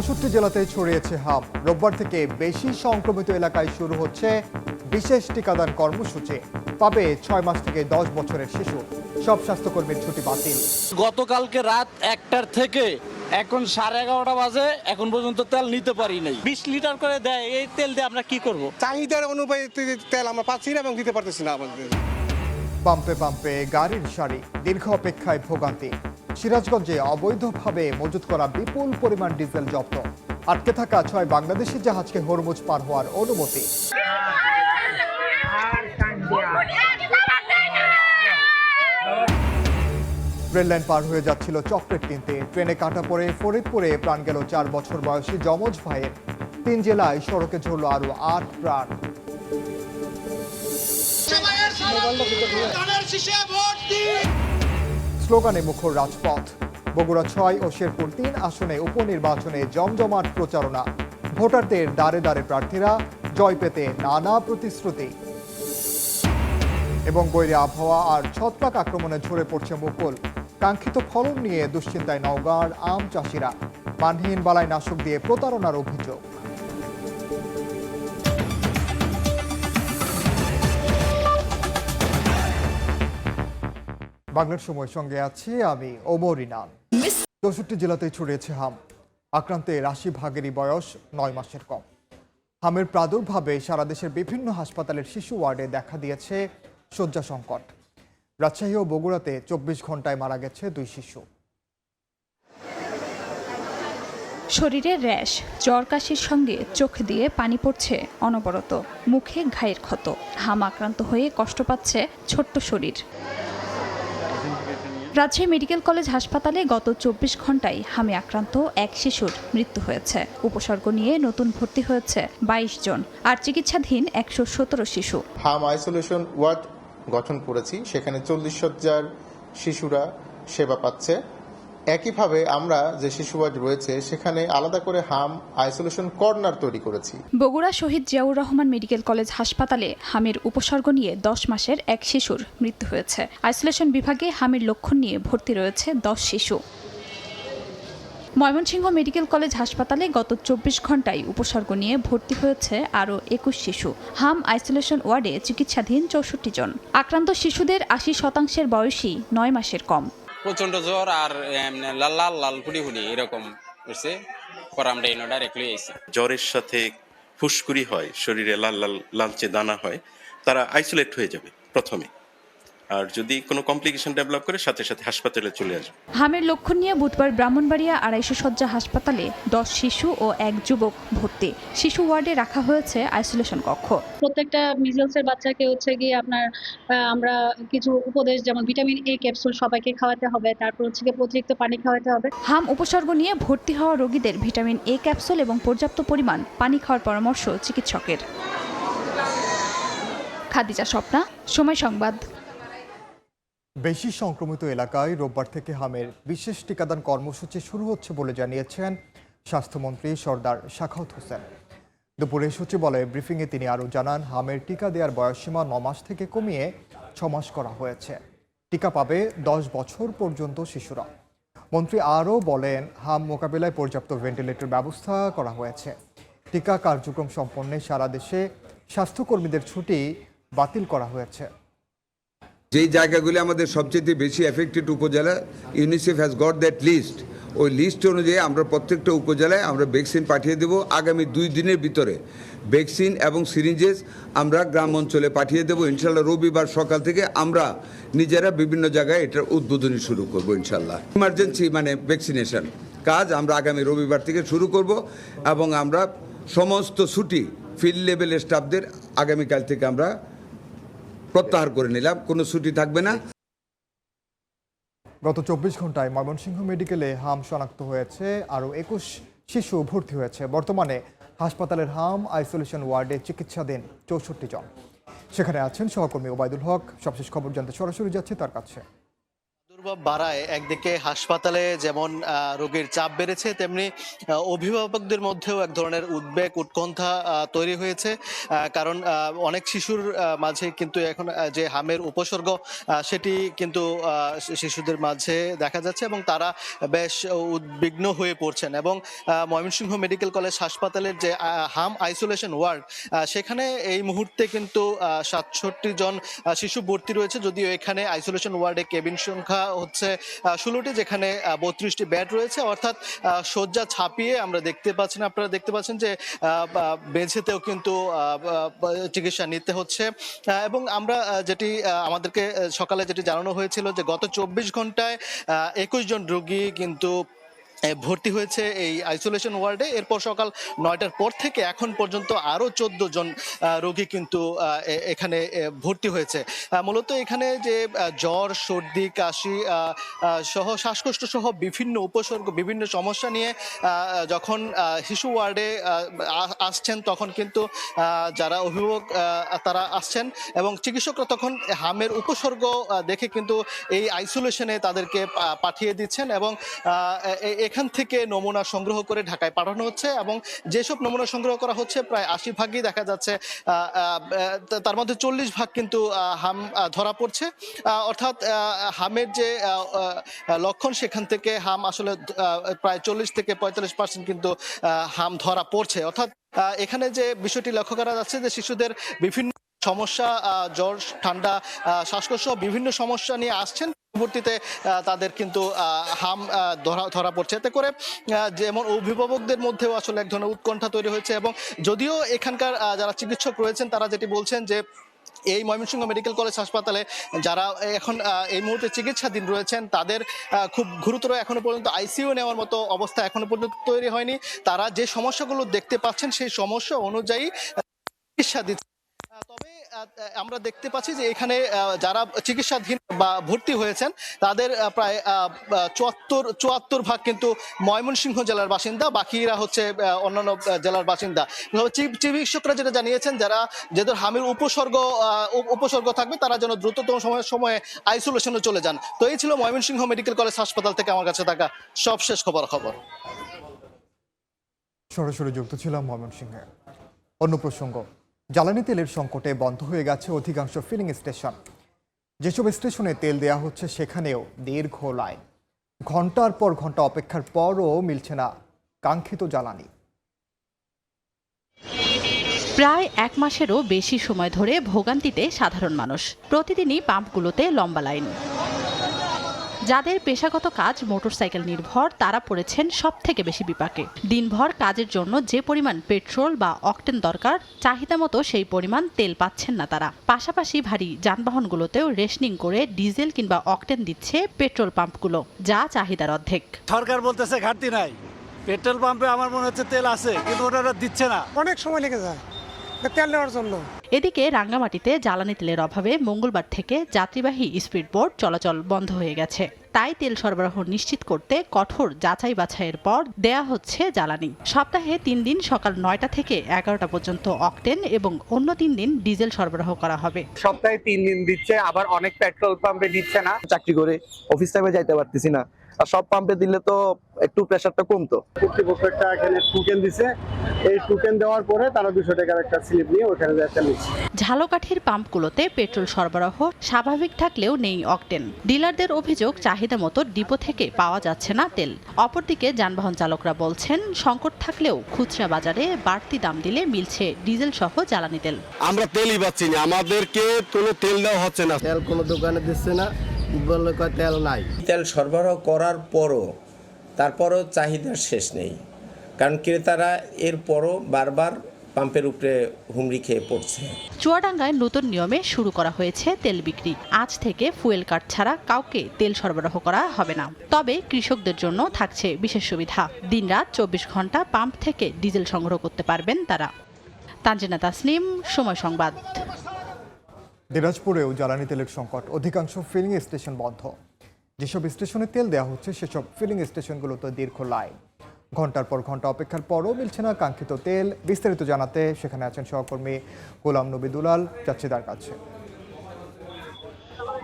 64 জেলাতে ছড়িয়েছে হাম। রোববার থেকে বেশি সংক্রমিত এলাকায় শুরু হচ্ছে বিশেষ টিকাদান কর্মসূচি। পাবে 6 মাস থেকে 10 বছরের শিশু। সব স্বাস্থ্যকর্মীর ছুটি বাতিল। গতকালকে রাত 1টার থেকে এখন 11:30 বাজে, এখন পর্যন্ত তেল নিতে পারি নাই। 20 লিটার করে দেয়, এই তেল দিয়ে আমরা কি করব? চাহিদার অনুযায়ী তেল আমরা পাচ্ছি না এবং দিতে পারতেছি না আমাদের। পাম্পে পাম্পে গাড়ির সারি, দীর্ঘ অপেক্ষায় ভোগান্তি। সিরাজগঞ্জে অবৈধভাবে মজুত করা বিপুল পরিমাণ ডিজেল জব্দ। আটকে থাকা 6 বাংলাদেশি জাহাজকে হরমুজ পার হওয়ার অনুমতি। রেললাইন পার হয়ে যাচ্ছিল চকলেট কিনতে। ট্রেনে কাটা পড়ে ফরিদপুরে প্রাণ গেল 4 বছর বয়সী যমজ ভাইয়ের। 3 জেলায় সড়কে ঝরল আরো 8 প্রাণ। স্লোগানে মুখর রাজপথ। বগুড়া 6 ও শেরপুর 3 আসনে উপনির্বাচনে জমজমাট প্রচারণা। ভোটারদের দ্বারে দ্বারে প্রার্থীরা, জয় পেতে নানা প্রতিশ্রুতি। এবং বৈরী আবহাওয়া আর ছত্রাক আক্রমণে ঝরে পড়ছে মুকুল। কাঙ্ক্ষিত ফলন নিয়ে দুশ্চিন্তায় নওগাঁর আম চাষিরা। মানহীন বালাই নাশক দিয়ে প্রতারণার অভিযোগ। বাংলার সময় সঙ্গে আছি আমি ওমর ইনান। 64 জেলাতেই ছড়িয়েছে হাম। আক্রান্তের 80 ভাগেরই বয়স 9 মাসের কম। হামের প্রাদুর্ভাবে সারা দেশের বিভিন্ন হাসপাতালের শিশু ওয়ার্ডে দেখা দিয়েছে শয্যা সংকট। রাজশাহী ও বগুড়াতে 24 ঘন্টায় মারা গেছে 2 শিশু। শরীরে র্যাশ, জ্বর কাশির সঙ্গে চোখ দিয়ে পানি পড়ছে অনবরত। মুখে ঘায়ের ক্ষত। হাম আক্রান্ত হয়ে কষ্ট পাচ্ছে ছোট্ট শরীর। রাজশাহী মেডিকেল কলেজ হাসপাতালে গত 24 ঘন্টায় হামে আক্রান্ত এক শিশুর মৃত্যু হয়েছে। উপসর্গ নিয়ে নতুন ভর্তি হয়েছে 22 জন, আর চিকিৎসাধীন 117 শিশু। হাম আইসোলেশন ওয়ার্ড গঠন করেছি, সেখানে 40 শয্যার শিশুরা সেবা পাচ্ছে। একইভাবে আমরা যে শিশু ওয়ার্ড রয়েছে সেখানে আলাদা করে হাম আইসোলেশন কর্নার তৈরি করেছি। বগুড়া শহীদ জিয়াউর রহমান মেডিকেল কলেজ হাসপাতালে হামের উপসর্গ নিয়ে 10 মাসের এক শিশুর মৃত্যু হয়েছে। আইসোলেশন বিভাগে হামের লক্ষণ নিয়ে ভর্তি রয়েছে 10 শিশু। ময়মনসিংহ মেডিকেল কলেজ হাসপাতালে গত 24 ঘন্টায় উপসর্গ নিয়ে ভর্তি হয়েছে আরও 21 শিশু। হাম আইসোলেশন ওয়ার্ডে চিকিৎসাধীন 64 জন। আক্রান্ত শিশুদের 80% বয়সী 9 মাসের কম। প্রচন্ড জ্বর আর লাল লাল লাল ফুটি ফুটি এরকম হচ্ছে। পরে আমরা ডাইরেক্টলি আইছি। জ্বরের সাথে ফুসকুড়ি হয়, শরীরে লাল লাল লালচে দানা হয়, তারা আইসোলেট হয়ে যাবে প্রথমে। আর যদি কোনো কমপ্লিকেশন ডেভেলপ করে সাথে সাথে হাসপাতালে চলে আসবে। হামের লক্ষণ নিয়ে বুধবার ব্রাহ্মণবাড়িয়া 250 শয্যা হাসপাতালে 10 শিশু ও এক যুবক ভর্তি। শিশু ওয়ার্ডে রাখা হয়েছে আইসোলেশন কক্ষ। প্রত্যেকটা মিজলসের বাচ্চাকে গিয়ে আমরা কিছু উপদেশ, যেমন ভিটামিন এ ক্যাপসুল সবাইকে খাওয়াতে হবে, তারপর অতিরিক্ত পানি খাওয়াতে হবে। হাম উপসর্গ নিয়ে ভর্তি হওয়া রোগীদের ভিটামিন এ ক্যাপসুল এবং পর্যাপ্ত পরিমাণ পানি খাওয়ার পরামর্শ চিকিৎসকের। খাদিজা স্বপ্না, সময় সংবাদ। বেশি সংক্রমিত এলাকায় রোববার থেকে হামের বিশেষ টিকাদান কর্মসূচি শুরু হচ্ছে বলে জানিয়েছেন স্বাস্থ্যমন্ত্রী সরদার সাখাওয়াত হোসেন। দুপুরে সচিবালয়ে ব্রিফিংয়ে তিনি আরও জানান, হামের টিকা দেওয়ার বয়সসীমা 9 মাস থেকে কমিয়ে 6 মাস করা হয়েছে। টিকা পাবে 10 বছর পর্যন্ত শিশুরা। মন্ত্রী আরও বলেন, হাম মোকাবিলায় পর্যাপ্ত ভেন্টিলেটর ব্যবস্থা করা হয়েছে। টিকা কার্যক্রম সম্পন্নে সারা দেশে স্বাস্থ্যকর্মীদের ছুটি বাতিল করা হয়েছে। যেই জায়গাগুলি আমাদের সবচেয়ে বেশি এফেক্টেড উপজেলা, UNICEF has got that list. ওই লিস্ট অনুযায়ী আমরা প্রত্যেকটা উপজেলায় আমরা ভ্যাকসিন পাঠিয়ে দেব। আগামী 2 দিনের ভিতরে ভ্যাকসিন এবং সিরিঞ্জেস আমরা গ্রাম অঞ্চলে পাঠিয়ে দেব। ইনশাল্লাহ রবিবার সকাল থেকে আমরা নিজেরা বিভিন্ন জায়গায় এটার উদ্বোধনী শুরু করব ইনশাল্লাহ। ইমার্জেন্সি ভ্যাকসিনেশন কাজ আমরা আগামী রবিবার থেকে শুরু করব এবং আমরা সমস্ত ছুটি ফিল্ড লেভেলের স্টাফদের আগামীকাল থেকে আমরা প্রত্যাহার করে নিলাম, কোনো ছুটি থাকবে না। গত 24 ঘন্টায় ময়মনসিংহ মেডিকেলে হাম শনাক্ত হয়েছে, আরও 21 শিশু ভর্তি হয়েছে। বর্তমানে হাসপাতালের হাম আইসোলেশন ওয়ার্ডে চিকিৎসাধীন 64 জন। সেখানে আছেন সহকর্মী ওবায়দুল হক। সবশেষ খবর জানতে সরাসরি যাচ্ছে তার কাছে। প্রাদুর্ভাব বাড়ায় একদিকে হাসপাতালে যেমন রোগীর চাপ বেড়েছে, তেমনি অভিভাবকদের মধ্যেও এক ধরনের উদ্বেগ উৎকণ্ঠা তৈরি হয়েছে। কারণ অনেক শিশুর মাঝে কিন্তু এখন যে হামের উপসর্গ সেটি কিন্তু শিশুদের মাঝে দেখা যাচ্ছে এবং তারা বেশ উদ্বিগ্ন হয়ে পড়ছেন। এবং ময়মনসিংহ মেডিকেল কলেজ হাসপাতালের যে হাম আইসোলেশন ওয়ার্ড, সেখানে এই মুহূর্তে কিন্তু 67 জন শিশু ভর্তি রয়েছে। যদিও এখানে আইসোলেশন ওয়ার্ডে কেবিন সংখ্যা হচ্ছে 16টি, যেখানে 32টি বেড রয়েছে, অর্থাৎ শয্যা ছাপিয়ে আমরা আপনারা দেখতে পাচ্ছেন যে বেঝেতেও কিন্তু চিকিৎসা নিতে হচ্ছে। এবং আমরা আমাদেরকে সকালে যেটি জানানো হয়েছিল যে গত 24 ঘন্টায় 21 জন রোগী কিন্তু ভর্তি হয়েছে এই আইসোলেশন ওয়ার্ডে। এরপর সকাল 9টার পর থেকে এখন পর্যন্ত আরও 14 জন রোগী কিন্তু এখানে ভর্তি হয়েছে। মূলত এখানে যে জ্বর, সর্দি, কাশি সহ শ্বাসকষ্ট সহ বিভিন্ন উপসর্গ, বিভিন্ন সমস্যা নিয়ে যখন শিশু ওয়ার্ডে আসছেন, তখন কিন্তু যারা অভিভাবক তারা আসছেন এবং চিকিৎসকরা তখন হামের উপসর্গ দেখে কিন্তু এই আইসোলেশনে তাদেরকে পাঠিয়ে দিচ্ছেন এবং এখান থেকে নমুনা সংগ্রহ করে ঢাকায় পাঠানো হচ্ছে। এবং যেসব নমুনা সংগ্রহ করা হচ্ছে প্রায় 80 ভাগই দেখা যাচ্ছে, তার মধ্যে 40 ভাগ কিন্তু হাম ধরা পড়ছে। অর্থাৎ হামের যে লক্ষণ, সেখান থেকে হাম আসলে প্রায় 40 থেকে 45% কিন্তু হাম ধরা পড়ছে। অর্থাৎ এখানে যে বিষয়টি লক্ষ্য করা যাচ্ছে যে শিশুদের বিভিন্ন সমস্যা, জ্বর, ঠান্ডা, শ্বাসকষ্ট বিভিন্ন সমস্যা নিয়ে আসছেন, পরবর্তীতে তাদের কিন্তু হাম ধরা পড়ছে। এতে করে যেমন অভিভাবকদের মধ্যেও আসলে এক ধরনের উৎকণ্ঠা তৈরি হয়েছে। এবং যদিও এখানকার যারা চিকিৎসক রয়েছেন তারা যেটি বলছেন যে এই ময়মনসিংহ মেডিকেল কলেজ হাসপাতালে যারা এখন এই মুহূর্তে চিকিৎসাধীন রয়েছেন তাদের খুব গুরুতর এখনো পর্যন্ত আইসিইউ নেওয়ার মতো অবস্থা এখনো পর্যন্ত তৈরি হয়নি। তারা যে সমস্যাগুলো দেখতে পাচ্ছেন সেই সমস্যা অনুযায়ী চিকিৎসা দিচ্ছে। তবে আমরা দেখতে পাচ্ছি যে এখানে যারা চিকিৎসাধীন বা ভর্তি হয়েছেন তাদের প্রায় 74 ভাগ কিন্তু ময়মনসিংহ জেলার বাসিন্দা, বাকিরা হচ্ছে অন্যান্য জেলার বাসিন্দা। চিকিৎসকরা যেটা জানিয়েছেন, যাদের হামের উপসর্গ থাকবে তারা যেন দ্রুততম সময়ে আইসোলেশনে চলে যান। তো এই ছিল ময়মনসিংহ মেডিকেল কলেজ হাসপাতাল থেকে আমার কাছে থাকা সবশেষ খবর। সরাসরি যুক্ত ছিলাম ময়মনসিংহে। অন্য প্রসঙ্গ, জ্বালানি তেলের সংকটে বন্ধ হয়ে গেছে অধিকাংশ ফিলিং স্টেশন। যেসব স্টেশনে তেল দেয়া হচ্ছে সেখানেও দীর্ঘ লাইন, ঘন্টার পর ঘন্টা অপেক্ষার পরও মিলছে না কাঙ্ক্ষিত জ্বালানি। প্রায় 1 মাসেরও বেশি সময় ধরে ভোগান্তিতে সাধারণ মানুষ। প্রতিদিনই পাম্পগুলোতে লম্বা লাইন। যাদের পেশাগত কাজ মোটরসাইকেল নির্ভর, তারা পড়েছেন সবথেকে বেশি বিপাকে। দিনভর কাজের জন্য যে পরিমাণ পেট্রোল বা অকটেন দরকার, চাহিদা মতো সেই পরিমাণ তেল পাচ্ছেন না তারা। পাশাপাশি ভারী যানবাহনগুলোতেও রেশনিং করে ডিজেল কিংবা অকটেন দিচ্ছে পেট্রোল পাম্পগুলো, যা চাহিদার অর্ধেক। সরকার বলতেছে ঘাটতি নাই, পেট্রোল পাম্পে আমার মনে হচ্ছে তেল আছে, কিন্তু ওটা দিচ্ছে না। অনেক সময় লেগে যায় তেল নেওয়ার জন্য। এদিকে রাঙ্গামাটিতে জ্বালানি তেলের অভাবে মঙ্গলবার থেকে যাত্রীবাহী স্পিডবোট চলাচল বন্ধ হয়ে গেছে। তাই তেল সরবরাহ নিশ্চিত করতে কঠোর যাচাই বাছাইয়ের পর দেয়া হচ্ছে জ্বালানি। সপ্তাহে 3 দিন সকাল 9টা থেকে 11টা পর্যন্ত অকটেন এবং অন্য 3 দিন ডিজেল সরবরাহ করা হবে। সপ্তাহে 3 দিন দিচ্ছে, আবার অনেক পেট্রোল পাম্পে দিচ্ছে না। চাকরি করে অফিস টাইমে যাইতে পারতেছি না, আর সব পাম্পে দিলে তো একটু প্রেসারটা কমতো। কর্তৃপক্ষ একটা এখানে টোকেন দিছে, এই টোকেন দেওয়ার পরে তারা 200 টাকার একটা স্লিপ নিয়ে ওখানে যেতে নিচ্ছে। ঝালকাঠির পাম্পগুলোতে পেট্রোল সরবরাহ স্বাভাবিক থাকলেও নেই অকটেন। ডিলারদের অভিযোগ, চাহিদা মতো ডিপো থেকে পাওয়া যাচ্ছে না তেল। অপরদিকে যানবাহন চালকরা বলছেন, সংকট থাকলেও খুচরা বাজারে বাড়তি দাম দিলে মিলছে ডিজেল সহ জ্বালানি তেল। আমরা তেলই পাচ্ছি না, আমাদেরকে কোনো তেল দেওয়া হচ্ছে না। তেল কোনো দোকানে দিচ্ছে না, বললে কয় তেল নাই। তেল সরবরাহ করার পরও তারপরও চাহিদার শেষ নেই, কারণ ক্রেতারা এরপরও বারবার পাম্পের উপরে হুমড়ি খেয়ে পড়ছে। চুয়াডাঙ্গায় নতুন নিয়মে শুরু করা হয়েছে তেল বিক্রি। আজ থেকে ফুয়েল কার্ড ছাড়া কাউকে তেল সরবরাহ করা হবে না। তবে কৃষকদের জন্য থাকছে বিশেষ সুবিধা। দিনরাত 24 ঘন্টা পাম্প থেকে ডিজেল সংগ্রহ করতে পারবেন তারা। তানজিনা তাসনিম, সময় সংবাদ। দিনাজপুরেও জ্বালানি তেলের সংকট, অধিকাংশ ফিলিং স্টেশন বন্ধ। যেসব স্টেশনে তেল দেওয়া হচ্ছে সেসব ফিলিং স্টেশনগুলোতে দীর্ঘ লাইন, ঘন্টার পর ঘন্টা অপেক্ষার পরও মিলছে না কাঙ্ক্ষিত তেল। বিস্তারিত জানাতে সেখানে আছেন সহকর্মী গোলাম নবী দুলাল, যাচ্ছি তার কাছে।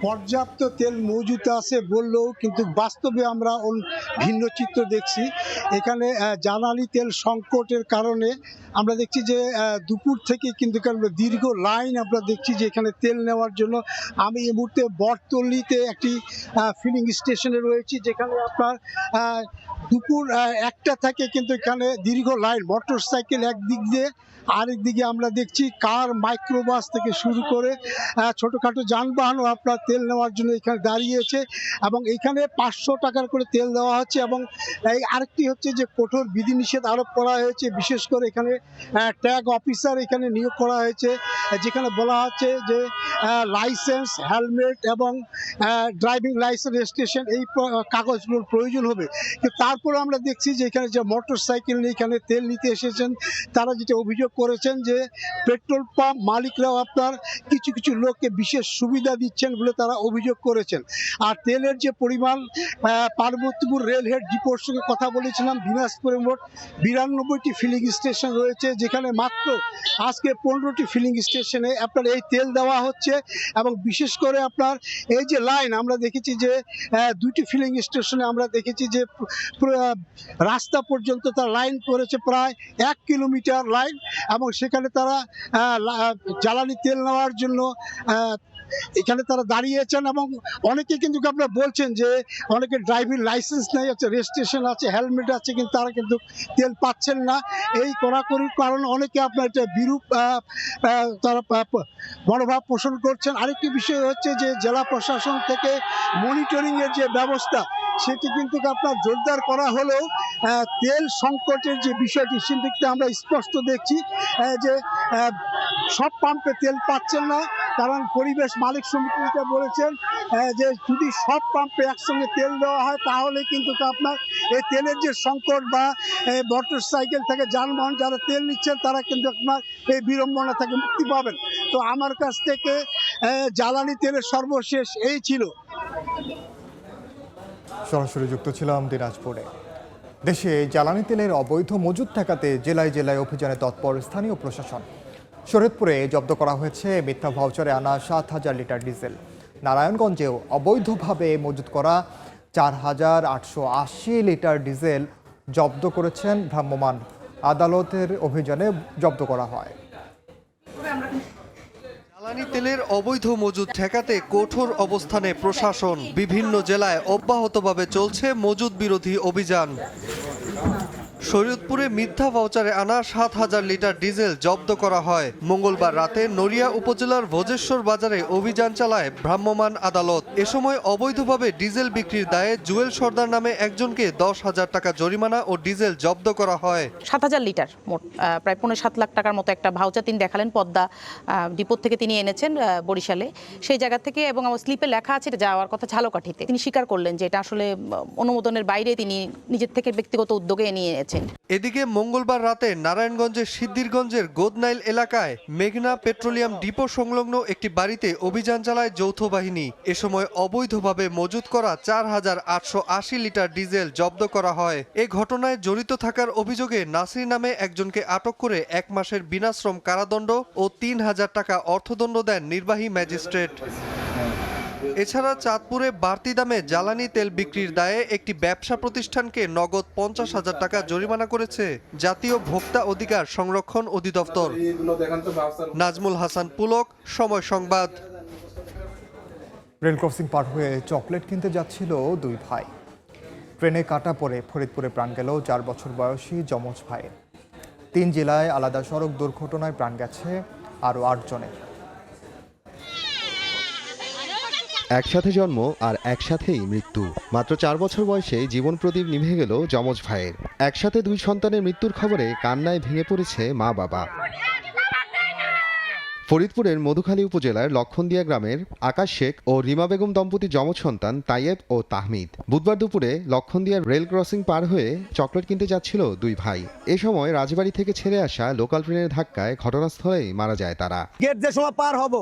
পর্যাপ্ত তেল মজুত আছে বললেও কিন্তু বাস্তবে আমরা ভিন্ন চিত্র দেখছি। এখানে জ্বালানি তেল সংকটের কারণে আমরা দেখছি যে দুপুর থেকে কিন্তু দীর্ঘ লাইন আমরা দেখছি যে এখানে তেল নেওয়ার জন্য। আমি এই মুহূর্তে বটতলিতে একটি ফিলিং স্টেশনে রয়েছি, যেখানে আপনার দুপুর 1টা থেকে কিন্তু এখানে দীর্ঘ লাইন, মোটর সাইকেল একদিক দিয়ে, আরেক দিকে আমরা দেখছি কার, মাইক্রোবাস থেকে শুরু করে ছোটোখাটো যানবাহনও আপনার তেল নেওয়ার জন্য এখানে দাঁড়িয়েছে। এবং এখানে 500 টাকার করে তেল দেওয়া হচ্ছে। এবং এই আরেকটি হচ্ছে যে কঠোর বিধিনিষেধ আরোপ করা হয়েছে, বিশেষ করে এখানে ট্যাগ অফিসার এখানে নিয়োগ করা হয়েছে, যেখানে বলা হচ্ছে যে লাইসেন্স, হেলমেট এবং ড্রাইভিং লাইসেন্স, রেজিস্ট্রেশন এই কাগজগুলোর প্রয়োজন হবে। কিন্তু তারপরে আমরা দেখছি যে এখানে যে মোটর সাইকেল নিয়ে এখানে তেল নিতে এসেছেন, তারা যেটা অভিযোগ করেছেন যে পেট্রোল পাম্প মালিকরাও আপনার কিছু কিছু লোককে বিশেষ সুবিধা দিচ্ছেন বলে তারা অভিযোগ করেছেন। আর তেলের যে পরিমাণ, পার্বতীপুর রেলহেড ডিপোর সঙ্গে কথা বলেছিলাম, দিনাজপুরে মোট 92টি ফিলিং স্টেশন রয়েছে, যেখানে মাত্র আজকে 15টি ফিলিং স্টেশনে আপনার এই তেল দেওয়া হচ্ছে। এবং বিশেষ করে আপনার এই যে লাইন আমরা দেখেছি যে 2টি ফিলিং স্টেশনে আমরা দেখেছি যে রাস্তা পর্যন্ত তার লাইন করেছে প্রায় 1 কিলোমিটার লাইন। এবং সেখানে তারা জ্বালানি তেল নেওয়ার জন্য এখানে তারা দাঁড়িয়েছেন। এবং অনেকে কিন্তু আপনারা বলছেন যে অনেকে ড্রাইভিং লাইসেন্স নেই, আছে, রেজিস্ট্রেশন আছে, হেলমেট আছে, কিন্তু তারা কিন্তু তেল পাচ্ছেন না। এই কড়াকড়ির কারণে অনেকে আপনার এটা বিরূপ তারা মনোভাব পোষণ করছেন। আরেকটি বিষয় হচ্ছে যে জেলা প্রশাসন থেকে মনিটরিংয়ের যে ব্যবস্থা, সেটি কিন্তু আপনার জোরদার করা হলেও তেল সংকটের যে বিষয়টি, সেটিতে আমরা স্পষ্ট দেখছি যে সব পাম্পে তেল পাচ্ছেন না। কারণ পরিবেশ মালিক সমিতিটা বলেছেন যে যদি সব পাম্পে একসঙ্গে তেল দেওয়া হয় তাহলে কিন্তু আপনার এই তেলের যে সংকট বা মোটর সাইকেল থেকে যানবাহন যারা তেল নিচ্ছেন তারা কিন্তু আপনার এই বিড়ম্বনা থেকে মুক্তি পাবেন। তো আমার কাছ থেকে জ্বালানি তেলের সর্বশেষ এই ছিল। সরাসরি যুক্ত ছিলাম দিনাজপুরে। দেশে জ্বালানি তেলের অবৈধ মজুদ ঠেকাতে জেলায় জেলায় অভিযানে তৎপর স্থানীয় প্রশাসন। শরীয়তপুরে জব্দ করা হয়েছে মিথ্যা ভাউচারে আনা 7,000 লিটার ডিজেল। নারায়ণগঞ্জেও অবৈধভাবে মজুত করা 4,880 লিটার ডিজেল জব্দ করেছেন ভ্রাম্যমাণ আদালতের অভিযানে জব্দ করা হয়। জ্বালানি তেলের অবৈধ মজুদ ঠেকাতে কঠোর অবস্থানে প্রশাসন। বিভিন্ন জেলায় অব্যাহতভাবে চলছে মজুদ বিরোধী অভিযান। শরীয়তপুরে মিথ্যা ভাউচারে আনা 7,000 লিটার ডিজেল জব্দ করা হয়। মঙ্গলবার রাতে নড়িয়া উপজেলার ভোজেশ্বর বাজারে অভিযান চালায় ভ্রাম্যমাণ আদালত। এ সময় অবৈধভাবে ডিজেল বিক্রির দায়ে জুয়েল সর্দার নামে একজনকে 10,000 টাকা জরিমানা ও ডিজেল জব্দ করা হয়। 7,000 লিটার মোট প্রায় 7.5 লাখ টাকার মতো একটা ভাউচার তিনি দেখালেন। পদ্মা ডিপোর থেকে তিনি এনেছেন বরিশালে, সেই জায়গা থেকে। এবং আমার স্লিপে লেখা আছে এটা যাওয়ার কথা ঝালকাঠিতে। তিনি স্বীকার করলেন যে এটা আসলে অনুমোদনের বাইরে তিনি নিজের থেকে ব্যক্তিগত উদ্যোগে নিয়েছেন। এদিকে মঙ্গলবার রাতে নারায়ণগঞ্জের সিদ্দিরগঞ্জের গোদনাইল এলাকায় মেঘনা পেট্রোলিয়াম ডিপো সংলগ্ন একটি বাড়িতে অভিযান চালায় যৌথ বাহিনী। এ সময় অবৈধভাবে মজুত করা 4,880 লিটার ডিজেল জব্দ করা হয়। এ ঘটনায় জড়িত থাকার অভিযোগে নাসির নামে একজনকে আটক করে 1 মাসের বিনাশ্রম কারাদণ্ড ও 3,000 টাকা অর্থদণ্ড দেন নির্বাহী ম্যাজিস্ট্রেট। এছাড়া চাঁদপুরে বাড়তি দামে জ্বালানি তেল বিক্রির দায়ে একটি ব্যবসা প্রতিষ্ঠানকে নগদ 50,000 টাকা জরিমানা করেছে জাতীয় ভোক্তা অধিকার সংরক্ষণ অধিদপ্তর। নাজমুল হাসান পুলক, সময় সংবাদ। রেল ক্রসিং পার হয়ে চকলেট কিনতে যাচ্ছিল 2 ভাই। ট্রেনে কাটা পড়ে ফরিদপুরে প্রাণ গেল 4 বছর বয়সী যমজ ভাইয়ের। 3 জেলায় আলাদা সড়ক দুর্ঘটনায় প্রাণ গেছে আরও 8 জনের। একসাথে জন্ম আর একসাথেই মৃত্যু। মাত্র 4 বছর বয়সে জীবন প্রদীপ নিভে গেল যমজ ভাইয়ের। একসাথে 2 সন্তানের মৃত্যুর খবরে কান্নায় ভেঙে পড়েছে মা বাবা। ফরিদপুরের মধুখালী উপজেলার লক্ষণদিয়া গ্রামের আকাশ শেখ ও রিমা বেগম দম্পতি যমজ সন্তান তাইয়েব ও তাহমিদ বুধবার দুপুরে লক্ষণদিয়ার রেল ক্রসিং পার হয়ে চকলেট কিনতে যাচ্ছিল 2 ভাই। এ সময় রাজবাড়ি থেকে ছেড়ে আসা লোকাল ট্রেনের ধাক্কায় ঘটনাস্থলেই মারা যায় তারা। গেট যে সময় পার হব,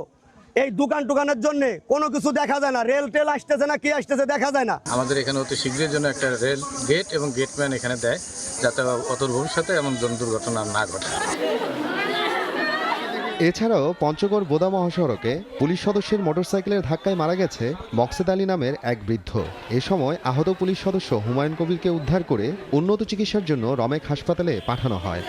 এই দোকানের জন্য কোনো কিছু দেখা যায় না, রেল টেল আসতেছে না, কি আসতেছে দেখা যায় না। আমাদের এখানে অতি শীঘ্রের জন্য একটা রেল গেট এবং গেটম্যান এখানে দেয়, যাতে অতর ভবিষ্যতে এমন দুর্ঘটনা না ঘটে। এছাড়াও পঞ্চগড় বোদা মহাসড়কে পুলিশ সদস্যের মোটরসাইকেলের ধাক্কায় মারা গেছে মকসেদ আলী নামের এক বৃদ্ধ। এ সময় আহত পুলিশ সদস্য হুমায়ুন কবিরকে উদ্ধার করে উন্নত চিকিৎসার জন্য রমেক হাসপাতালে পাঠানো হয়।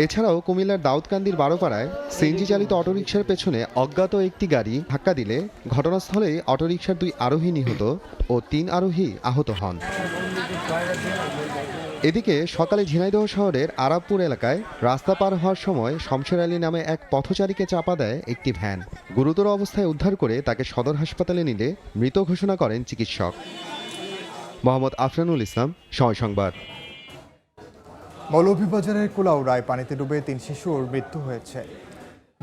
এছাড়াও কুমিল্লার দাউদকান্দির বারোপাড়ায় সিএনজি চালিত অটোরিকশার পেছনে অজ্ঞাত একটি গাড়ি ধাক্কা দিলে ঘটনাস্থলেই অটোরিকশার 2 আরোহী নিহত ও 3 আরোহী আহত হন। এদিকে সকালে ঝিনাইদহ শহরের আরাবপুর এলাকায় রাস্তা পার হওয়ার সময় শমশের আলী নামে এক পথচারীকে চাপা দেয় একটি ভ্যান। গুরুতর অবস্থায় উদ্ধার করে তাকে সদর হাসপাতালে নিলে মৃত ঘোষণা করেন চিকিৎসক। মোহাম্মদ আফরানুল ইসলাম, সময় সংবাদ। মৌলভীবাজারের কুলাউড়ায় পানিতে ডুবে 3 শিশুর মৃত্যু হয়েছে।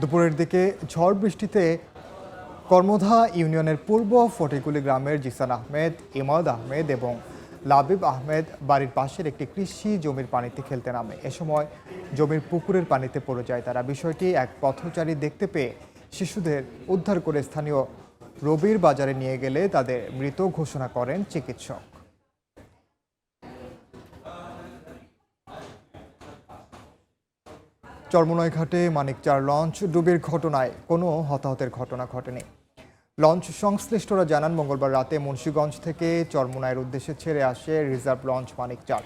দুপুরের দিকে ঝড় বৃষ্টিতে কর্মধা ইউনিয়নের পূর্ব ফটিকুলি গ্রামের জিসান আহমেদ, ইমাদ আহমেদ এবং লাবিব আহমেদ বাড়ির পাশের একটি কৃষি জমির পানিতে খেলতে নামে। এ সময় জমির পুকুরের পানিতে পড়ে যায় তারা। বিষয়টি এক পথচারী দেখতে পেয়ে শিশুদের উদ্ধার করে স্থানীয় রবির বাজারে নিয়ে গেলে তাদের মৃত ঘোষণা করেন চিকিৎসক। চরমোনাই ঘাটে মানিকচার লঞ্চ ডুবির ঘটনায় কোনো হতাহতের ঘটনা ঘটেনি। লঞ্চ সংশ্লিষ্টরা জানান, মঙ্গলবার রাতে মুন্সিগঞ্জ থেকে চরমোনাইয়ের উদ্দেশ্যে ছেড়ে আসে রিজার্ভ লঞ্চ মানিকচার।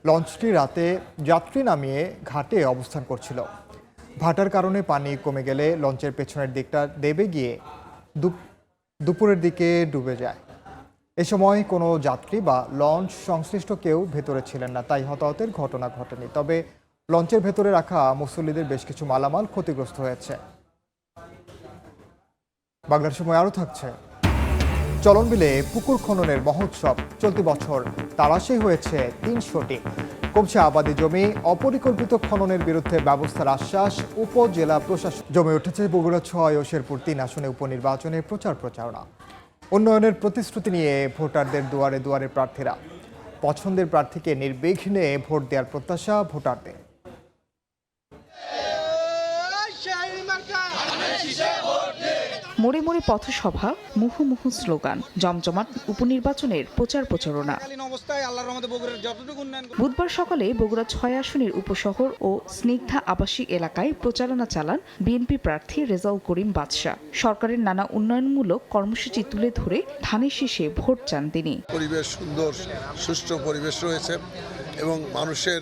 লঞ্চটি রাতে যাত্রী নামিয়ে ঘাটে অবস্থান করছিল। ভাটার কারণে পানি কমে গেলে লঞ্চের পেছনের দিকটা দেবে গিয়ে দুপুরের দিকে ডুবে যায়। এ সময় কোনো যাত্রী বা লঞ্চ সংশ্লিষ্ট কেউ ভেতরে ছিলেন না, তাই হতাহতের ঘটনা ঘটেনি। তবে লঞ্চের ভেতরে রাখা মুসল্লিদের বেশ কিছু মালামাল ক্ষতিগ্রস্ত হয়েছে। বাংলার সময় আরও থাকছে। চলনবিলে পুকুর খননের মহোৎসব চলতি বছর তারাশি হয়েছে 300টি। কমছে আবাদি জমি। অপরিকল্পিত খননের বিরুদ্ধে ব্যবস্থার আশ্বাস উপজেলা প্রশাসন। জমে উঠেছে বগুড়া 6 ও শেরপুর 3 আসনে উপনির্বাচনে প্রচারণা। উন্নয়নের প্রতিশ্রুতি নিয়ে ভোটারদের দুয়ারে দুয়ারে প্রার্থীরা। পছন্দের প্রার্থীকে নির্বিঘ্নে ভোট দেওয়ার প্রত্যাশা ভোটারদের। মোড়ে মোড়ে পথসভা, মুহুর্মুহু স্লোগান, জমজমাট উপনির্বাচনের প্রচারণা। বুধবার সকালে বগুড়া 6 আসনের উপশহর ও স্নিগ্ধা আবাসিক এলাকায় প্রচারণা চালান বিএনপি প্রার্থী রেজাউল করিম বাদশা। সরকারের নানা উন্নয়নমূলক কর্মসূচি তুলে ধরে ধানের শীষে ভোট চান তিনি। পরিবেশ সুন্দর, সুষ্ঠু পরিবেশ রয়েছে এবং মানুষের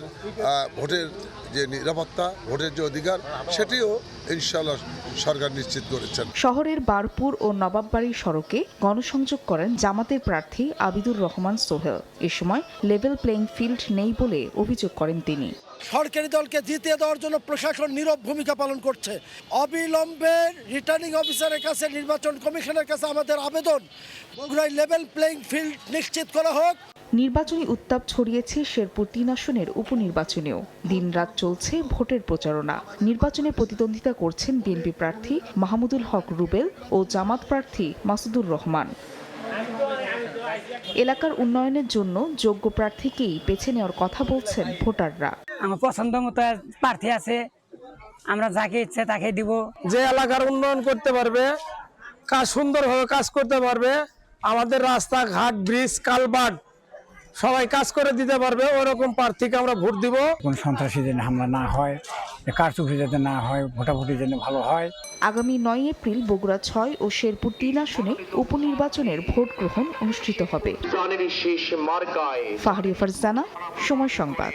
ভোটের যে নিরাপত্তা, ভোটের যে অধিকার, সেটিও ইনশাআল্লাহ সরকার নিশ্চিত করেছেন। শহরের বারপুর ও নবাববাড়ি সড়কে গণসংযোগ করেন জামাতের প্রার্থী আবিদুর রহমান সোহেল। এ সময় লেভেল প্লেইং ফিল্ড নেই বলে অভিযোগ করেন তিনি। সরকারি দলকে জিতিয়ে দেওয়ার জন্য প্রশাসন নীরব ভূমিকা পালন করছে। অবিলম্বে রিটার্নিং অফিসারের কাছে, নির্বাচন কমিশনের কাছে আমাদের আবেদন, বগুড়ায় লেভেল প্লেইং ফিল্ড নিশ্চিত করা হোক। নির্বাচনী উত্তাপ ছড়িয়েছে শেরপুর 3 আসনের উপনির্বাচনেও। দিনরাত চলছে ভোটের প্রচারণা। নির্বাচনে প্রতিদ্বন্দ্বিতা করছেন বিএনপি প্রার্থী মাহমুদুল হক রুবেল ও জামাত প্রার্থী মাসুদুর রহমান। এলাকার উন্নয়নের জন্য যোগ্য প্রার্থীকেই বেছে নেওয়ার কথা বলছেন ভোটাররা। আমার পছন্দ মতো প্রার্থী আছে, আমরা যাকে ইচ্ছে তাকে দিব। যে এলাকার উন্নয়ন করতে পারবে, কাজ সুন্দরভাবে কাজ করতে পারবে, আমাদের রাস্তাঘাট, ব্রিজ, কালভার্ট সবাই কাজ করে দিতে পারবে, ওরকম প্রার্থীকে আমরা ভোট দিব। কোন সন্ত্রাসী যেন হামলা না হয়, কারচুপি যাতে না হয়, ভোটাভুটি যেন ভালো হয়। আগামী 9 এপ্রিল বগুড়া 6 ও শেরপুর 3 আসনে উপনির্বাচনের ভোট গ্রহণ অনুষ্ঠিত হবে। ফাহরিয়া ফারজানা, সময় সংবাদ।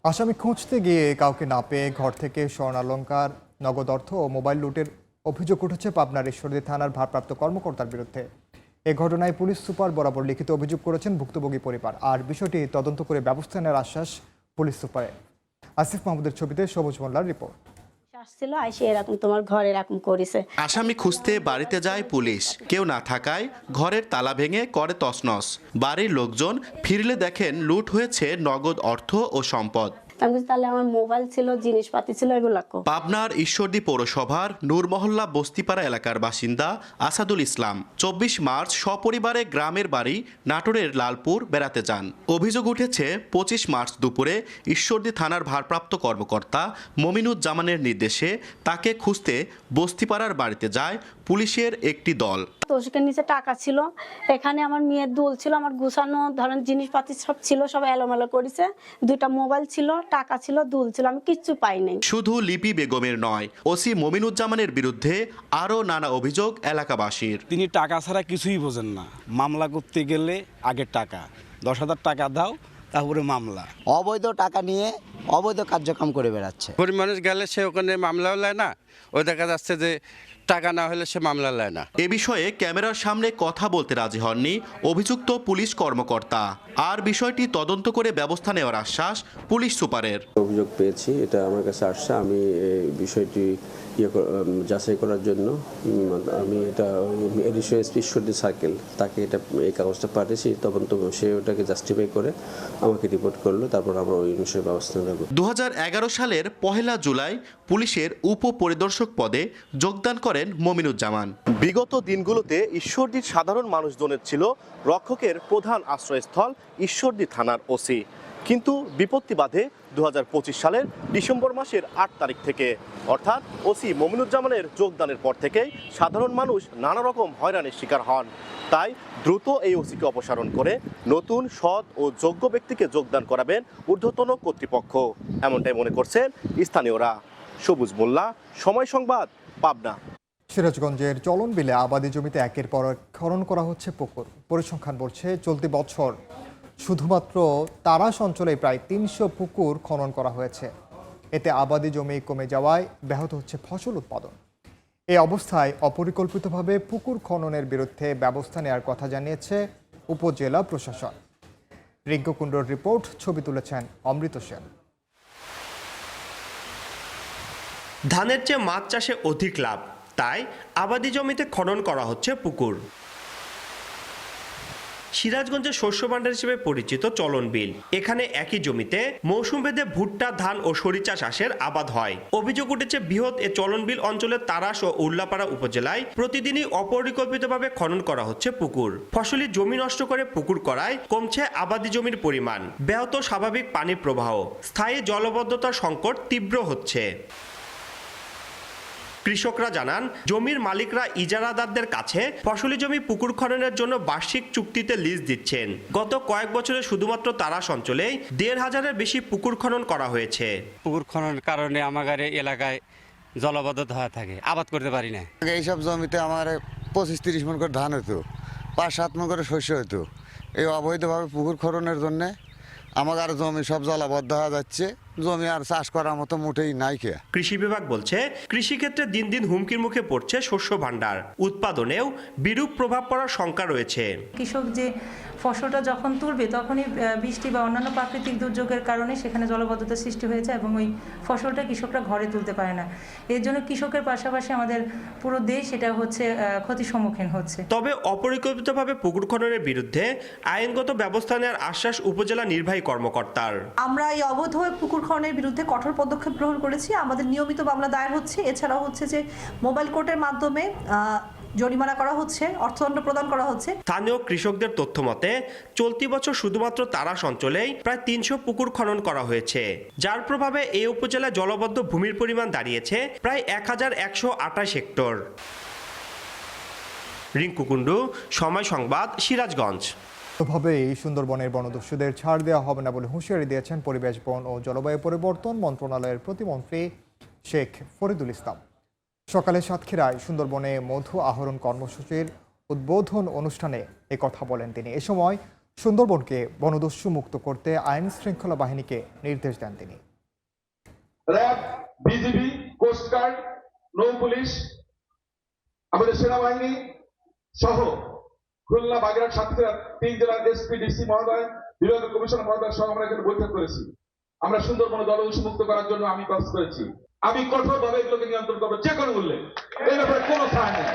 আসামি খুঁজতে গিয়ে কাউকে না পেয়ে ঘর থেকে স্বর্ণালংকার, নগদ অর্থ ও মোবাইল লুটের অভিযোগ উঠেছে পাবনার ঈশ্বরদী থানার ভারপ্রাপ্ত কর্মকর্তার বিরুদ্ধে। এ ঘটনায় পুলিশ সুপার বরাবর লিখিত অভিযোগ করেছেন ভুক্তভোগী পরিবার। আর বিষয়টি তদন্ত করে ব্যবস্থা নেওয়ার আশ্বাস পুলিশ সুপারের। আসিফ মাহমুদের ছবিতে সবুজ মোল্লার রিপোর্ট। আসছিল আইসে এরকম তোমার ঘর এরকম করেছে। আসামি খুঁজতে বাড়িতে যায় পুলিশ। কেউ না থাকায় ঘরের তালা ভেঙে করে তছনছ। বাড়ির লোকজন ফিরলে দেখেন লুট হয়েছে নগদ অর্থ ও সম্পদ। তাহলে আমার মোবাইল ছিল, জিনিসপাতি ছিল, এগুলো পাবনার ঈশ্বরদী পৌরসভার নূরমহল্লা বস্তিপাড়া এলাকার বাসিন্দা আসাদুল ইসলাম 24 মার্চ সপরিবারে গ্রামের বাড়ি নাটোরের লালপুর বেড়াতে যান। অভিযোগ উঠেছে 25 মার্চ দুপুরে ঈশ্বরদী থানার ভারপ্রাপ্ত কর্মকর্তা মমিনুজ্জামানের নির্দেশে তাকে খুঁজতে বস্তিপাড়ার বাড়িতে যায় পুলিশের একটি দল। তোষকের নিচে টাকা ছিল, এখানে আমার মেয়ের দুল ছিল, আমার গুছানো ধরেন জিনিসপাতি সব ছিল, সব এলোমেলো করেছে। 2টা মোবাইল ছিল, টাকা ছিল, দুল ছিল, আমি কিচ্ছু পাই নাই। শুধু লিপি বেগমের নয়, ওসি মমিনুজ্জামানের বিরুদ্ধে আরও নানা অভিযোগ এলাকাবাসীর। তিনি টাকা ছাড়া কিছুই বোঝেন না। মামলা করতে গেলে আগে টাকা 10,000 টাকা দাও, তারপরে মামলা। অবৈধ টাকা নিয়ে অবৈধ কার্যক্রম করে বেড়াচ্ছে। গরিব মানুষ গেলে সে ওখানে মামলাও নেয় না, ওই দেখা যাচ্ছে যে টাকা না হলে সে মামলা নেয় না। এ বিষয়ে ক্যামেরার সামনে কথা বলতে রাজি হননি অভিযুক্ত পুলিশ কর্মকর্তা। আর বিষয়টি তদন্ত করে ব্যবস্থা নেওয়ার আশ্বাস পুলিশ সুপারের। অভিযোগ পেয়েছি, এটা আমার কাছে আসছে, আমি এই বিষয়টি যাচাই করার জন্য আমি এটা এডিশনাল এসপি ঈশ্বরদী সার্কেল তাকে এই কাগজটা পাঠিয়েছি, তদন্ত সে ওটাকে জাস্টিফাই করে আমাকে রিপোর্ট করলো, তারপর আমরা ওই অনুসারে ব্যবস্থা নেব। 2011 সালের 1 জুলাই পুলিশের উপপরিদর্শক পদে যোগদান করেন মমিনুজ্জামান। বিগত দিনগুলোতে ঈশ্বরদীর সাধারণ মানুষজনের ছিল রক্ষকের প্রধান আশ্রয়স্থল ঈশ্বরদী থানার ওসি। কিন্তু বিপত্তি বাধে 2025 সালের ডিসেম্বর মাসের 8 তারিখ থেকে, অর্থাৎ ওসি মমিনুজ্জামানের যোগদানের পর থেকেই সাধারণ মানুষ নানা রকম হয়রানির শিকার হন। তাই দ্রুত এই ওসিকে অপসারণ করে নতুন সৎ ও যোগ্য ব্যক্তিকে যোগদান করাবেন ঊর্ধ্বতন কর্তৃপক্ষ, এমনটাই মনে করছেন স্থানীয়রা। সবুজ মোল্লা, সময় সংবাদ, পাবনা। সিরাজগঞ্জের চলন বিলে আবাদি জমিতে একের পর এক খনন করা হচ্ছে পুকুর। পরিসংখ্যান বলছে চলতি বছর শুধুমাত্র তারাস অঞ্চলে প্রায় 300 পুকুর খনন করা হয়েছে। এতে আবাদি জমি কমে যাওয়ায় ব্যাহত হচ্ছে ফসল উৎপাদন। এই অবস্থায় অপরিকল্পিতভাবে পুকুর খননের বিরুদ্ধে ব্যবস্থা নেওয়ার কথা জানিয়েছে উপজেলা প্রশাসন। রিঙ্কু কুণ্ডুর রিপোর্ট, ছবি তুলেছেন অমৃত সেন। ধানের চেয়ে মাছ চাষে অধিক লাভ, তাই আবাদি জমিতে খনন করা হচ্ছে পুকুর। সিরাজগঞ্জের শস্য ভাণ্ডার হিসেবে পরিচিত চলন বিল, এখানে একই জমিতে মৌসুম ভেদে ভুট্টা, ধান ও সরিষা চাষের আবাদ হয়। অভিযোগ উঠেছে বৃহৎ এ চলন বিল অঞ্চলের তারাস ও উল্লাপাড়া উপজেলায় প্রতিদিনই অপরিকল্পিতভাবে খনন করা হচ্ছে পুকুর। ফসলি জমি নষ্ট করে পুকুর করায় কমছে আবাদি জমির পরিমাণ, ব্যাহত স্বাভাবিক পানির প্রবাহ, স্থায়ী জলবদ্ধতার সংকট তীব্র হচ্ছে। কৃষকরা জানান, জমির মালিকরা ইজারাদারদের কাছে ফসলি জমি পুকুর খননের জন্য বার্ষিক চুক্তিতে লিজ দিচ্ছেন। গত কয়েক বছরে শুধুমাত্র তারাস অঞ্চলেই 1,500-এর বেশি পুকুর খনন করা হয়েছে। পুকুর খননের কারণে আমাদের এলাকায় জলবদ্ধতা হয়ে থাকে, আবাদ করতে পারি না। এইসব জমিতে আমার 25-30 মণ করে ধান হতো, 5-7 মণ করে শস্য হতো। এই অবৈধভাবে পুকুর খননের জন্য আমার জমি সব জলাবদ্ধ হয়ে যাচ্ছে, জমি আর চাষ করার মতো মোটেই নাই। কৃষি বিভাগ বলছে, কৃষিক্ষেত্রে দিন দিন হুমকির মুখে পড়ছে শস্য ভাণ্ডার, উৎপাদনেও বিরূপ প্রভাব পড়ার শঙ্কা রয়েছে। কৃষক যে ফসলটা যখন তুলবে তখনই বৃষ্টি বা অন্যান্য প্রাকৃতিক দুর্যোগের কারণে সেখানে জলবদ্ধতার সৃষ্টি হয়েছে এবং ওই ফসলটা কৃষকরা ঘরে তুলতে পারে না। এর জন্য কৃষকের পাশাপাশি আমাদের পুরো দেশ এটা হচ্ছে ক্ষতির সম্মুখীন হচ্ছে। তবে অপরিকল্পিতভাবে পুকুর খননের বিরুদ্ধে আইনগত ব্যবস্থা নেওয়ার আশ্বাস উপজেলা নির্বাহী কর্মকর্তার। আমরা এই অবৈধভাবে পুকুর খননের বিরুদ্ধে কঠোর পদক্ষেপ গ্রহণ করেছি। আমাদের নিয়মিত মামলা দায়ের হচ্ছে। এছাড়াও হচ্ছে যে মোবাইল কোর্টের মাধ্যমে জরিমানা করা হচ্ছে, অর্থদণ্ড প্রদান করা হচ্ছে। স্থানীয় কৃষকদের তথ্য মতে চলতি বছর শুধুমাত্র তারাস অঞ্চলেই প্রায় 300 পুকুর খনন করা হয়েছে, যার প্রভাবে এই উপজেলায় জলবদ্ধ ভূমির পরিমাণ দাঁড়িয়েছে প্রায় 1128 হেক্টর। রিঙ্কু কুণ্ডু, সময় সংবাদ, সিরাজগঞ্জ। ভাবে সুন্দরবনের বনদস্যুদের ছাড় দেওয়া হবে না বলে হুঁশিয়ারি দিয়েছেন পরিবেশ, বন ও জলবায়ু পরিবর্তন মন্ত্রণালয়ের প্রতিমন্ত্রী শেখ ফরিদুল ইসলাম। সকালে সাতক্ষীরায় সুন্দরবনে মধু আহরণ কর্মসূচির উদ্বোধন অনুষ্ঠানে কথা বলেন তিনি। এ সময় সুন্দরবনকে বনদস্যু মুক্ত করতে আইন শৃঙ্খলা বাহিনীকে নির্দেশ দেন তিনি। র্যাব, বিজিবি, কোস্টগার্ড, নৌ পুলিশ, আমাদের সেনাবাহিনী সহ খুলনা, বাগেরহাট, সাতক্ষীরা 3 জেলার এসপি, ডিসি মহোদয়, বিভাগীয় কমিশনার মহোদয় সহ আমরা এখানে বৈঠক করেছি। আমরা সুন্দরবন জলদস্যু মুক্ত করার জন্য আমি কাজ করেছি। আমি কঠোরভাবে এগুলোকে নিয়ন্ত্রণ করবো যে কোনো মূল্যে, এই ব্যাপারে কোনো ছাড় নেই।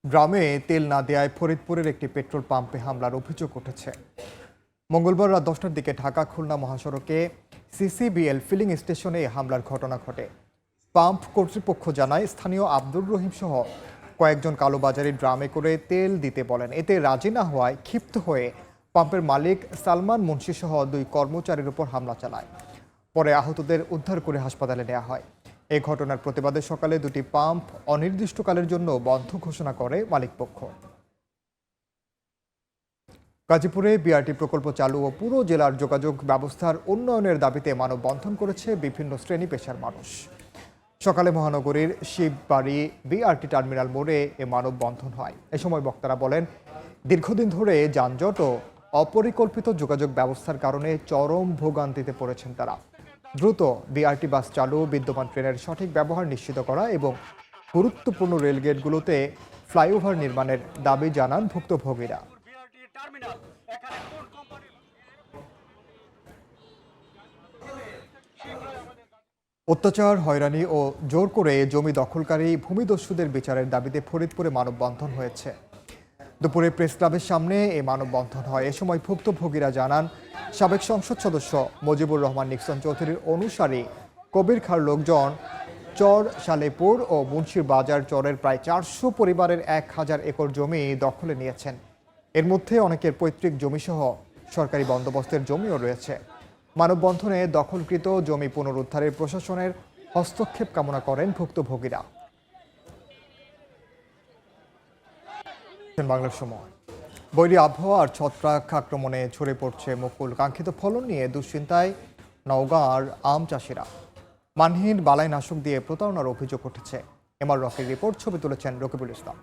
গ্রামে তেল না দেওয়ায় ফরিদপুরের একটি পেট্রোল পাম্পে হামলার অভিযোগ উঠেছে। মঙ্গলবার রাত 10টার দিকে ঢাকা খুলনা মহাসড়কে সিসিবিএল ফিলিং স্টেশনে হামলার ঘটনা ঘটে। পাম্প কর্তৃপক্ষ জানায়, স্থানীয় আব্দুর রহিম সহ কয়েকজন কালোবাজারি ড্রামে করে তেল দিতে বলেন। এতে রাজি না হওয়ায় ক্ষিপ্ত হয়ে পাম্পের মালিক সালমান মুন্সি সহ 2 কর্মচারীর উপর হামলা চালায়। পরে আহতদের উদ্ধার করে হাসপাতালে নেওয়া হয়। এই ঘটনার প্রতিবাদে সকালে দুটি পাম্প অনির্দিষ্টকালের জন্য বন্ধ ঘোষণা করে মালিকপক্ষ। গাজীপুরে বিআরটি প্রকল্প চালু ও পুরো জেলার যোগাযোগ ব্যবস্থার উন্নয়নের দাবিতে মানববন্ধন করেছে বিভিন্ন শ্রেণী পেশার মানুষ। সকালে মহানগরীর শিববাড়ি বিআরটি টার্মিনাল মোড়ে এ মানববন্ধন হয়। এ সময় বক্তারা বলেন, দীর্ঘদিন ধরে যানজট ও অপরিকল্পিত যোগাযোগ ব্যবস্থার কারণে চরম ভোগান্তিতে পড়েছেন তারা। দ্রুত বিআরটি বাস চালু, বিদ্যমান ট্রেনের সঠিক ব্যবহার নিশ্চিত করা এবং গুরুত্বপূর্ণ রেলগেটগুলোতে ফ্লাইওভার নির্মাণের দাবি জানান ভুক্তভোগীরা। অত্যাচার, হয়রানি ও জোর করে জমি দখলকারী ভূমিদস্যুদের বিচারের দাবিতে ফরিদপুরে মানববন্ধন হয়েছে। দুপুরে প্রেস ক্লাবের সামনে এই মানববন্ধন হয়। এ সময় ভুক্তভোগীরা জানান, সাবেক সংসদ সদস্য মুজিবুর রহমান নিক্সন চৌধুরীর অনুসারী কবির খাঁর লোকজন চর সালেপুর ও মুন্সির বাজার চরের প্রায় 400 পরিবারের 1000 একর জমি দখলে নিয়েছেন। এর মধ্যে অনেকের পৈতৃক জমিসহ সরকারি বন্দোবস্তের জমিও রয়েছে। মানববন্ধনে দখলকৃত জমি পুনরুদ্ধারের প্রশাসনের হস্তক্ষেপ কামনা করেন ভুক্তভোগীরা। বাংলার সময় বৈরী আবহাওয়া আর ছত্রাক আক্রমণে ঝরে পড়ছে মুকুল। কাঙ্ক্ষিত ফলন নিয়ে দুশ্চিন্তায় নওগাঁর আম চাষিরা। মানহীন বালাইনাশক দিয়ে প্রতারণার অভিযোগ উঠেছে। এমআর রকির রিপোর্ট, ছবি তুলেছেন রকিবুল ইসলাম।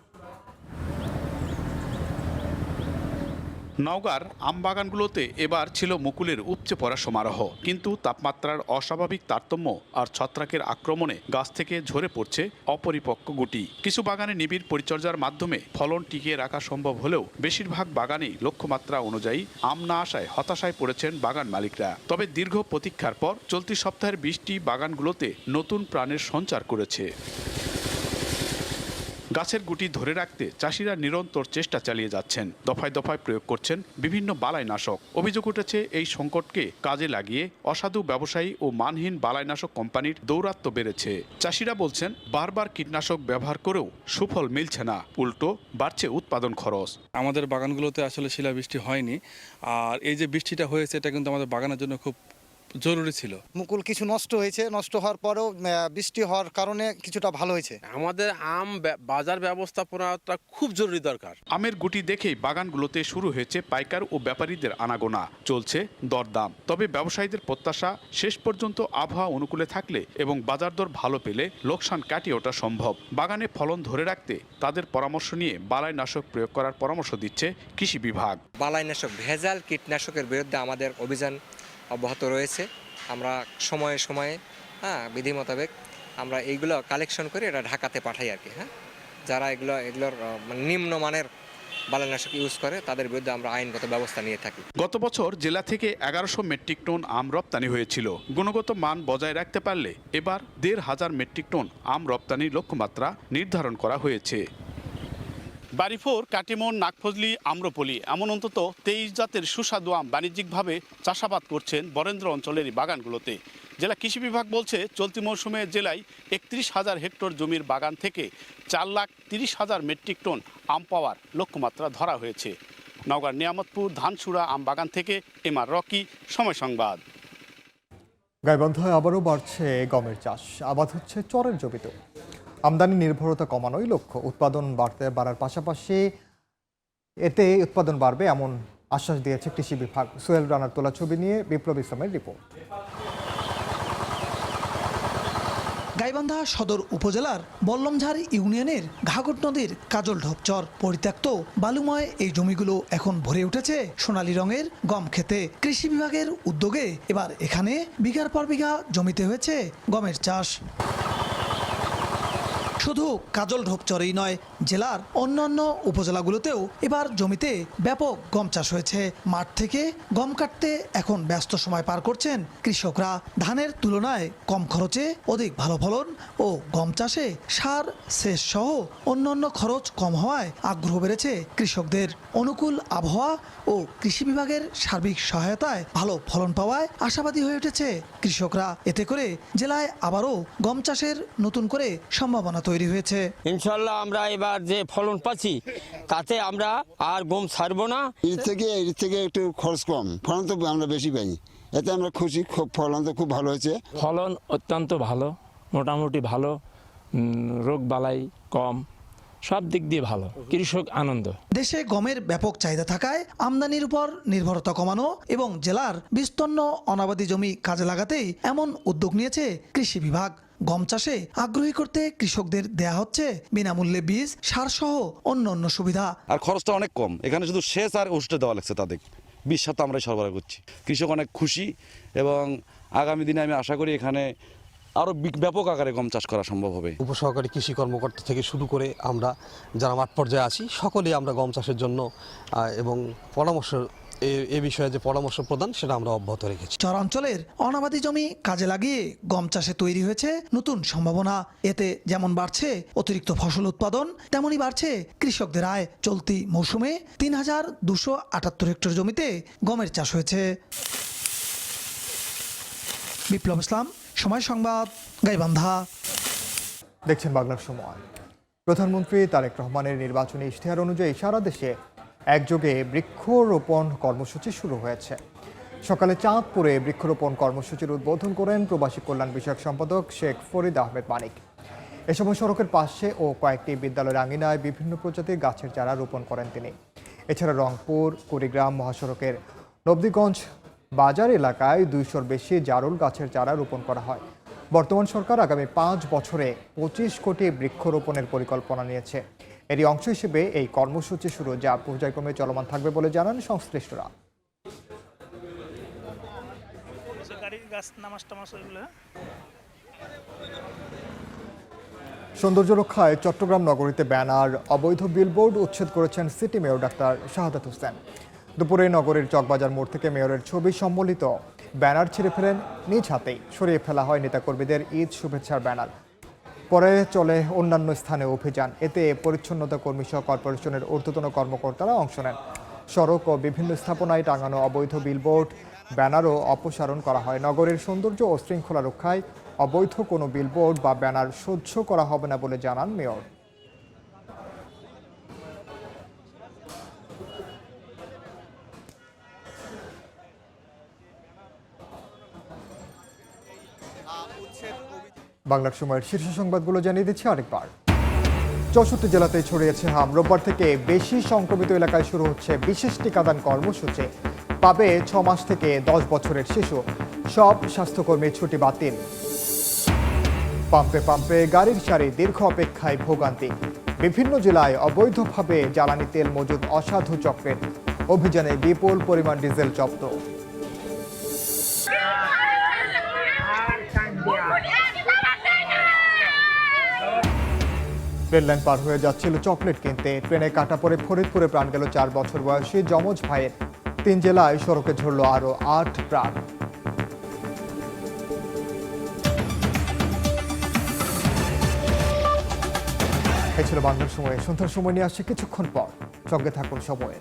নওগাঁর আমবাগানগুলোতে এবার ছিল মুকুলের উপচে পড়া সমারোহ, কিন্তু তাপমাত্রার অস্বাভাবিক তারতম্য আর ছত্রাকের আক্রমণে গাছ থেকে ঝরে পড়ছে অপরিপক্ক গুটি। কিছু বাগানে নিবিড় পরিচর্যার মাধ্যমে ফলন টিকিয়ে রাখা সম্ভব হলেও বেশিরভাগ বাগানেই লক্ষ্যমাত্রা অনুযায়ী আম না আসায় হতাশায় পড়েছেন বাগান মালিকরা। তবে দীর্ঘ প্রতীক্ষার পর চলতি সপ্তাহের বৃষ্টি বাগানগুলোতে নতুন প্রাণের সঞ্চার করেছে। গাছের গুটি ধরে রাখতে চাষিরা নিরন্তর চেষ্টা চালিয়ে যাচ্ছেন। দফায় দফায় প্রয়োগ করছেন বিভিন্ন বালাইনাশক। অভিযোগ উঠেছে এই সংকটকে কাজে লাগিয়ে অসাধু ব্যবসায়ী ও মানহীন বালাইনাশক কোম্পানির দৌরাত্ম্য বেড়েছে। চাষিরা বলছেন, বারবার কীটনাশক ব্যবহার করেও সুফল মিলছে না, উল্টো বাড়ছে উৎপাদন খরচ। আমাদের বাগানগুলোতে আসলে শিলাবৃষ্টি হয়নি, আর এই যে বৃষ্টিটা হয়েছে এটা কিন্তু আমাদের বাগানের জন্য খুব জরুরি ছিল। মুকুল কিছু নষ্ট হয়েছে, নষ্ট হওয়ার পরেও বৃষ্টি হওয়ার কারণে কিছুটা ভালো হয়েছে। আমাদের আম বাজার ব্যবস্থাপনাটা খুব জরুরি দরকার। আমের গুটি দেখেই বাগানগুলোতে শুরু হয়েছে পাইকার ও ব্যাপারীদের আনাগোনা, চলছে দরদাম। তবে ব্যবসায়ীদের প্রত্যাশা, শেষ পর্যন্ত আবহাওয়া অনুকূলে থাকলে এবং বাজার দর ভালো পেলে লোকসান কাটিয়ে ওঠা সম্ভব। বাগানে ফলন ধরে রাখতে তাদের পরামর্শ নিয়ে বালাইনাশক প্রয়োগ করার পরামর্শ দিচ্ছে কৃষি বিভাগ। বালাইনাশক, ভেজাল কীটনাশকের বিরুদ্ধে আমাদের অভিযান অব্যাহত রয়েছে। আমরা সময়ে সময়ে বিধি মোতাবেক আমরা এইগুলো কালেকশন করে এটা ঢাকাতে পাঠাই আর কি। যারা এগুলোর মানে নিম্নমানের বালাইনাশক ইউজ করে তাদের বিরুদ্ধে আমরা আইনগত ব্যবস্থা নিয়ে থাকি। গত বছর জেলা থেকে 1100 মেট্রিক টন আম রপ্তানি হয়েছিল। গুণগত মান বজায় রাখতে পারলে এবার 1500 মেট্রিক টন আম রপ্তানির লক্ষ্যমাত্রা নির্ধারণ করা হয়েছে। বাড়িফোর, কাটিমন, নাগফজলি, আম্রপলি এমন অন্তত 23 জাতের সুস্বাদু আম বাণিজ্যিকভাবে চাষাবাদ করছেন বরেন্দ্র অঞ্চলের বাগানগুলোতে। জেলা কৃষি বিভাগ বলছে, চলতি মৌসুমে জেলায় 31,000 হেক্টর জমির বাগান থেকে 4,30,000 মেট্রিক টন আম পাওয়ার লক্ষ্যমাত্রা ধরা হয়েছে। নওগাঁর নিয়ামতপুর ধানসুড়া আম বাগান থেকে এমআর রকি, সময় সংবাদ। গাইবান্ধায় আবারও বাড়ছে গমের চাষ। আবাদ হচ্ছে চরের জমিতে। আমদানি নির্ভরতা কমানোই লক্ষ্য। উৎপাদন বাড়ার পাশাপাশি এতে উৎপাদন বাড়বে এমন আশ্বাস দিয়েছে কৃষি বিভাগ। সোহেল রানার তোলা ছবি নিয়ে বিপ্লব ইসলামের রিপোর্ট। গাইবান্ধা সদর উপজেলার বল্লমঝাড় ইউনিয়নের ঘাঘট নদীর কাজল ঢোপচর পরিত্যক্ত বালুময় এই জমিগুলো এখন ভরে উঠেছে সোনালী রঙের গম খেতে। কৃষি বিভাগের উদ্যোগে এবার এখানে বিঘার পর বিঘা জমিতে হয়েছে গমের চাষ। শুধু কাজল ঢোপচরেই নয়, জেলার অন্যান্য উপজেলাগুলোতেও এবার জমিতে ব্যাপক গম চাষ হয়েছে। মাঠ থেকে গম কাটতে এখন ব্যস্ত সময় পার করছেন কৃষকরা। ধানের তুলনায় কম খরচে অধিক ভালো ফলন ও গম চাষে সার, সেচ সহ অন্যান্য খরচ কম হওয়ায় আগ্রহ বেড়েছে কৃষকদের। অনুকূল আবহাওয়া ও কৃষি বিভাগের সার্বিক সহায়তায় ভালো ফলন পাওয়ায় আশাবাদী হয়ে উঠেছে কৃষকরা। এতে করে জেলায় আবারও গম চাষের নতুন করে সম্ভাবনা তৈরি হয়েছে। ইনশাল্লাহ আমরা এবার যে ফলন পাচ্ছি তাতে আমরা আর গম ছাড়বো না। এর থেকে একটু খরচ কম, ফলন তো আমরা বেশি পাই, এতে আমরা খুশি। খুব ফলন তো খুব ভালো হয়েছে। ফলন অত্যন্ত ভালো, মোটামুটি ভালো, রোগ বালাই কম, সব দিক দিয়ে ভালো, কৃষক আনন্দ। দেশে গমের ব্যাপক চাহিদা থাকায় আমদানির উপর নির্ভরতা কমানো এবং জেলার বিস্তীর্ণ অনাবাদি জমি কাজে লাগাতেই এমন উদ্যোগ নিয়েছে কৃষি বিভাগ। গম চাষে আগ্রহী করতে কৃষকদের দেয়া হচ্ছে বিনামূল্যে বীজ, সার সহ অন্য সুবিধা। আর খরচটা অনেক কম, এখানে শুধু সেচ আর ওষুধ দেওয়া লাগছে, তাদের বীজ সার তো আমরাই সরবরাহ করছি। কৃষক অনেক খুশি এবং আগামী দিনে আমি আশা করি এখানে আরও ব্যাপক আকারে গম চাষ করা সম্ভব হবে। উপসহকারী কৃষি কর্মকর্তা থেকে শুরু করে আমরা যারা মাঠ পর্যায়ে আছি সকলেই আমরা গম চাষের জন্য এবং পরামর্শ এ বিষয়ে যে পরামর্শ প্রদান সেটা আমরা অব্যাহত রেখেছি। চরাঞ্চলের অনাবাদি জমি কাজে লাগিয়ে গম চাষে তৈরি হয়েছে নতুন সম্ভাবনা। এতে যেমন বাড়ছে অতিরিক্ত ফসল উৎপাদন, তেমনই বাড়ছে কৃষকদের আয়। চলতি মৌসুমে ৩,২৭৮ হেক্টর জমিতে গমের চাষ হয়েছে। বিপ্লব ইসলাম, সময় সংবাদ, গাইবান্ধা। দেখছেন বাংলার সময়। প্রধানমন্ত্রী তারেক রহমানের নির্বাচনী ইশতেহার অনুযায়ী সারা দেশে একযোগে বৃক্ষরোপণ কর্মসূচি শুরু হয়েছে। সকালে চাঁদপুরে বৃক্ষরোপণ কর্মসূচির উদ্বোধন করেন প্রবাসী কল্যাণ বিষয়ক সম্পাদক শেখ ফরিদ আহমেদ মানিক। এ সময় সড়কের পাশে ও কয়েকটি বিদ্যালয়ের আঙিনায় বিভিন্ন প্রজাতির গাছের চারা রোপণ করেন তিনি। এছাড়া রংপুর কুড়িগ্রাম মহাসড়কের নবদীগঞ্জ বাজার এলাকায় 200-র বেশি জারুল গাছের চারা রোপণ করা হয়। বর্তমান সরকার আগামী 5 বছরে 25 কোটি বৃক্ষরোপণের পরিকল্পনা নিয়েছে। এরই অংশ হিসেবে এই কর্মসূচি শুরু, যা পর্যায়ক্রমে চলমান থাকবে বলে জানান সংশ্লিষ্টরা। সৌন্দর্য রক্ষায় চট্টগ্রাম নগরীতে ব্যানার, অবৈধ বিলবোর্ড উচ্ছেদ করেছেন city mayor doctor Shahadat Hossain. দুপুরে নগরের চকবাজার মোড় থেকে মেয়রের ছবি সম্বলিত ব্যানার ছিঁড়ে ফেলেন নিজ হাতেই। সরিয়ে ফেলা হয় নেতাকর্মীদের ঈদ শুভেচ্ছার ব্যানার। পরে চলে অন্যান্য স্থানে অভিযান। এতে পরিচ্ছন্নতা কর্মী সহ কর্পোরেশনের ঊর্ধ্বতন কর্মকর্তারা অংশ নেন। সড়ক ও বিভিন্ন স্থাপনায় টাঙানো অবৈধ বিলবোর্ড, ব্যানারও অপসারণ করা হয়। নগরের সৌন্দর্য ও শৃঙ্খলা রক্ষায় অবৈধ কোনো বিলবোর্ড বা ব্যানার সহ্য করা হবে না বলে জানান মেয়র। বাংলার সময়ের শীর্ষ সংবাদগুলো জানিয়ে দিচ্ছি আরেকবার। 64 জেলাতে ছড়িয়েছে হাম। রোববার থেকে বেশি সংক্রমিত এলাকায় শুরু হচ্ছে বিশেষ টিকাদান কর্মসূচি। পাবে 6 মাস থেকে 10 বছরের শিশু। সব স্বাস্থ্যকর্মীর ছুটি বাতিল। পাম্পে পাম্পে গাড়ির সারি, দীর্ঘ অপেক্ষায় ভোগান্তি। বিভিন্ন জেলায় অবৈধভাবে জ্বালানি তেল মজুদ অসাধু চক্রের। অভিযানে বিপুল পরিমাণ ডিজেল জব্দ। রেললাইন পার হয়ে যাচ্ছিল চকলেট কিনতে। ট্রেনে কাটা পড়ে ফরিদপুরে প্রাণ গেল 4 বছর বয়সী যমজ ভাইয়ের। 3 জেলায় সড়কে ঝরল আরো 8 প্রাণ। এই ছিল বাংলার সময়। সন্ধ্যার সময় নিয়ে আসছে কিছুক্ষণ পর। সঙ্গে থাকুন সময়ে।